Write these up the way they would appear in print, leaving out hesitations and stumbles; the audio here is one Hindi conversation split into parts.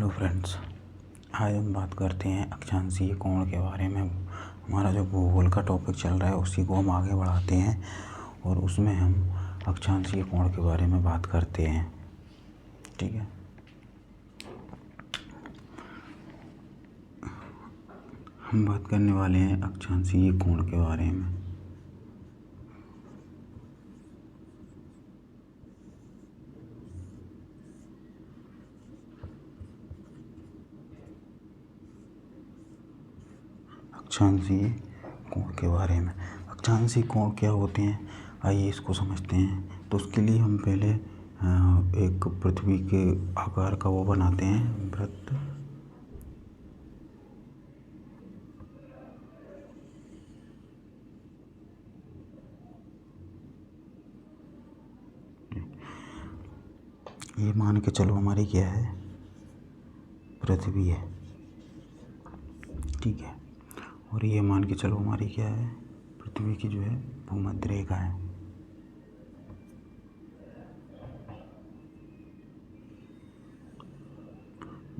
हेलो फ्रेंड्स, आज हम बात करते हैं अक्षांशीय कोण के बारे में। हमारा जो भूगोल का टॉपिक चल रहा है उसी को हम आगे बढ़ाते हैं और उसमें हम अक्षांशीय कोण के बारे में बात करते हैं। ठीक है, हम बात करने वाले हैं अक्षांशीय कोण के बारे में। अक्षांशीय कोण के बारे में, अक्षांशीय कोण क्या होते हैं, आइए इसको समझते हैं। तो उसके लिए हम पहले एक पृथ्वी के आकार का वो बनाते हैं, वृत्त। ये मान के चलो हमारी क्या है, पृथ्वी है। ठीक है, और ये मान के चलो हमारी क्या है, पृथ्वी की जो है भूमध्य रेखा है।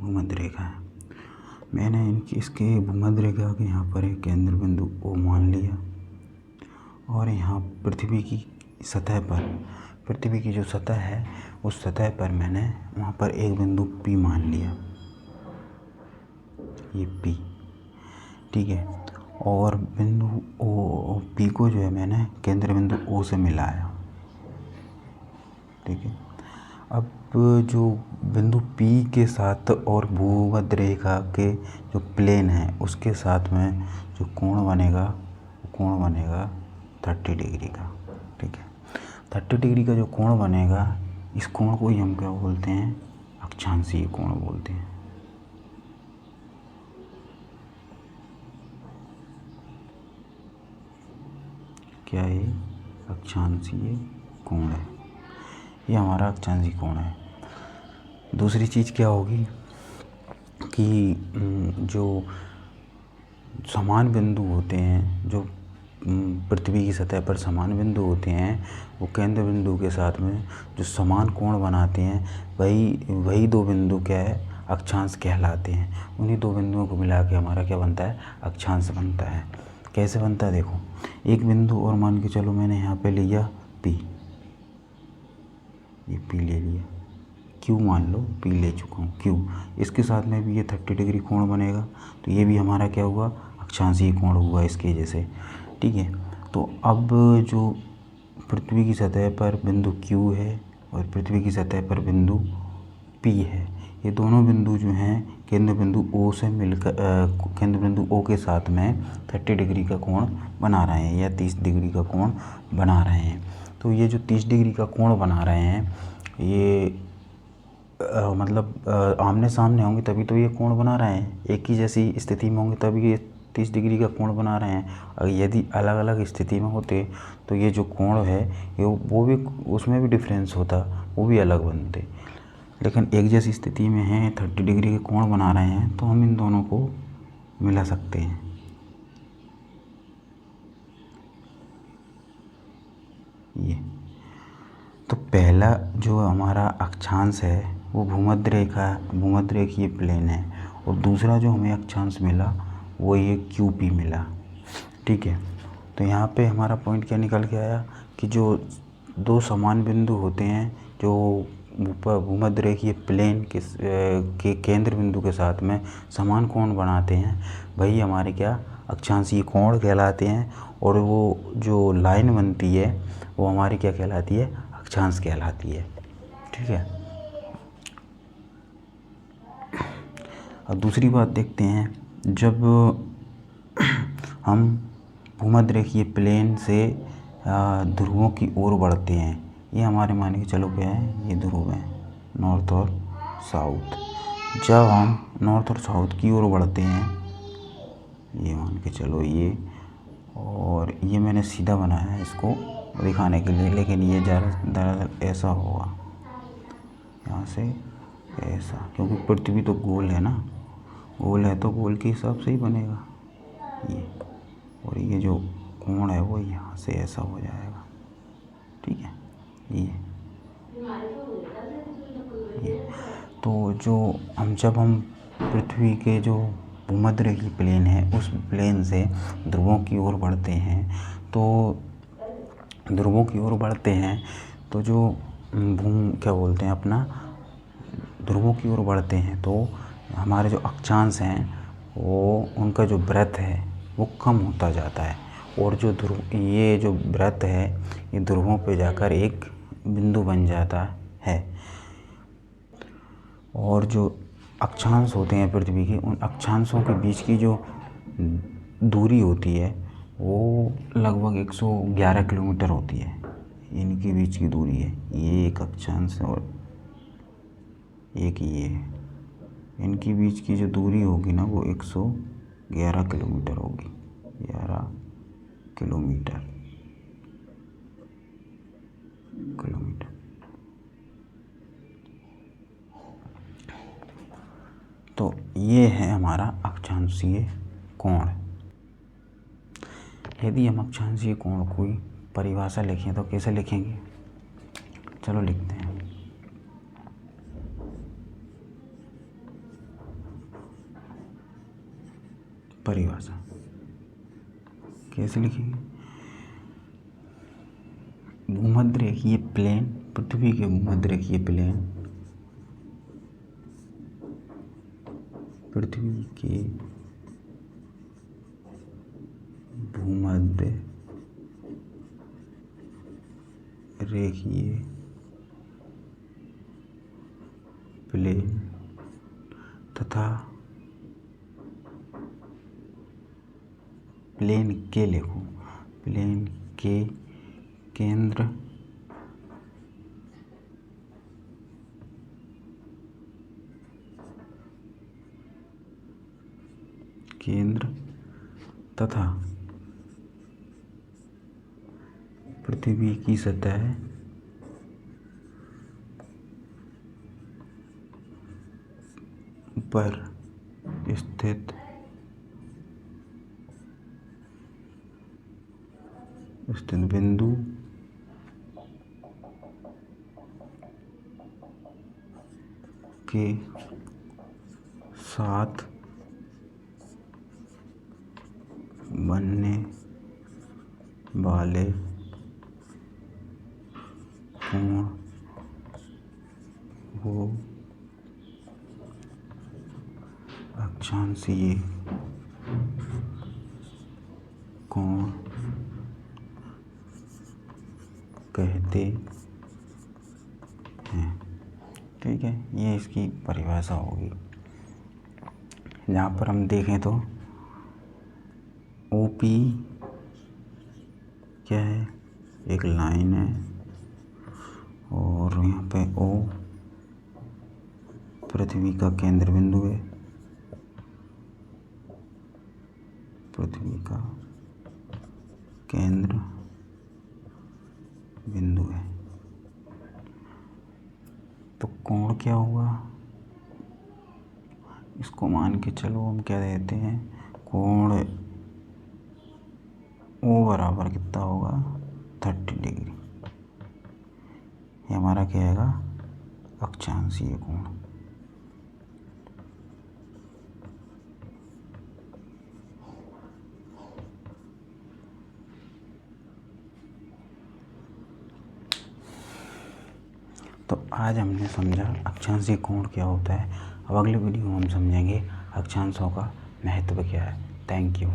भूमध्य रेखा है। मैंने इसके भूमध्य रेखा के यहाँ पर एक केंद्र बिंदु O मान लिया और यहाँ पृथ्वी की सतह पर, पृथ्वी की जो सतह है उस सतह पर मैंने वहाँ पर एक बिंदु P मान लिया, ये P। ठीक है, और बिंदु P को जो है मैंने केंद्र बिंदु O से मिलाया। ठीक है, अब जो बिंदु P के साथ और भूमध्य रेखा के जो प्लेन है उसके साथ में जो कोण बनेगा वो कोण बनेगा 30 डिग्री का। ठीक है, 30 डिग्री का जो कोण बनेगा, इस कोण को ही हम क्या बोलते हैं, अक्षांशीय कोण बोलते हैं। क्या ये अक्षांशीय कोण है, ये हमारा अक्षांशीय कोण है। दूसरी चीज़ क्या होगी कि जो समान बिंदु होते हैं, जो पृथ्वी की सतह पर समान बिंदु होते हैं, वो केंद्र बिंदु के साथ में जो समान कोण बनाते हैं, वही दो बिंदु क्या है, अक्षांश कहलाते हैं। उन्हीं दो बिंदुओं को मिला के हमारा क्या बनता है, अक्षांश बनता है। कैसे बनता है देखो, एक बिंदु और मान के चलो मैंने यहाँ पे लिया P, ये P ले लिया, Q मान लो, P ले चुका हूँ Q, इसके साथ में भी ये 30 डिग्री कोण बनेगा, तो ये भी हमारा क्या हुआ, अक्षांशीय कोण हुआ इसके जैसे। ठीक है, तो अब जो पृथ्वी की सतह पर बिंदु Q है और पृथ्वी की सतह पर बिंदु P है, ये दोनों बिंदु जो हैं केंद्र बिंदु O से मिलकर केंद्र बिंदु O के साथ में 30 डिग्री का कोण बना रहे हैं या 30 डिग्री का कोण बना रहे हैं। तो ये जो 30 डिग्री का कोण बना रहे हैं, ये मतलब आमने सामने होंगे तभी तो ये कोण बना रहे हैं, एक ही जैसी स्थिति में होंगे तभी ये 30 डिग्री का कोण बना रहे हैं। अगर यदि अलग अलग स्थिति में होते तो ये जो कोण है ये वो भी, उसमें भी डिफरेंस होता, वो भी अलग बनते। लेकिन एक जैसी स्थिति में है, 30 डिग्री के कोण बना रहे हैं, तो हम इन दोनों को मिला सकते हैं। ये तो पहला जो हमारा अक्षांश है वो भूमध्य रेखीय प्लेन है, और दूसरा जो हमें अक्षांश मिला वो ये QP मिला। ठीक है, तो यहाँ पे हमारा पॉइंट क्या निकल के आया कि जो दो समान बिंदु होते हैं जो भूमध्य रेखीय प्लेन के केंद्र बिंदु के साथ में समान कोण बनाते हैं, वही हमारे क्या, अक्षांशीय कोण कहलाते हैं। और वो जो लाइन बनती है वो हमारी क्या कहलाती है, अक्षांश कहलाती है। ठीक है, अब दूसरी बात देखते हैं, जब हम भूमध्य रेखीय प्लेन से ध्रुवों की ओर बढ़ते हैं, ये हमारे मान के चलो क्या है, ये ध्रुव है, नॉर्थ और साउथ। जब हम नॉर्थ और साउथ की ओर बढ़ते हैं, ये मान के चलो ये, और ये मैंने सीधा बनाया है इसको दिखाने के लिए, लेकिन ये दरअसल ऐसा होगा, यहाँ से ऐसा, क्योंकि पृथ्वी तो गोल है ना, गोल है तो गोल के हिसाब से ही बनेगा ये, और ये जो कोण है वो यहाँ से ऐसा हो जाएगा। ठीक है, ये तो जब हम पृथ्वी के जो भूमध्य रेखीय प्लेन है उस प्लेन से ध्रुवों की ओर बढ़ते हैं, तो जो क्या बोलते हैं अपना ध्रुवों की ओर बढ़ते हैं तो हमारे जो अक्षांश हैं वो उनका जो वृत्त है वो कम होता जाता है, और ये जो वृत्त है ये ध्रुवों पे जाकर एक बिंदु बन जाता है। और जो अक्षांश होते हैं पृथ्वी के, उन अक्षांशों के बीच की जो दूरी होती है वो लगभग 111 किलोमीटर होती है। इनके बीच की दूरी है, ये एक अक्षांश और एक ये, इनके बीच की जो दूरी होगी ना वो 111 किलोमीटर होगी। 11 किलोमीटर। तो ये है हमारा अक्षांशीय कोण। यदि हम अक्षांशीय कोण कोई परिभाषा लिखें तो कैसे लिखेंगे, चलो लिखते हैं। परिभाषा कैसे लिखेंगे, भूमध्य रेखीय प्लेन, पृथ्वी के भूमध्य रेखीय प्लेन, पृथ्वी के भूमध्य रेखीय प्लेन तथा प्लेन के लिखो, प्लेन के केंद्र तथा पृथ्वी की सतह पर स्थित बिंदु के साथ बनने वाले कोण वो अक्षांशीय कोण कहते हैं। ठीक है, ये इसकी परिभाषा होगी। जहाँ पर हम देखें तो OP क्या है, एक लाइन है, और यहाँ पे O पृथ्वी का केंद्र बिंदु है, पृथ्वी का केंद्र बिंदु है। तो कोण क्या हुआ, इसको मान के चलो हम क्या देते हैं, कोण O बराबर कितना होगा 30 डिग्री। ये हमारा क्या आएगा, अक्षांशीय कोण। तो आज हमने समझा अक्षांशीय कोण क्या होता है। अब अगले वीडियो में हम समझेंगे अक्षांशों का महत्व क्या है। Thank you.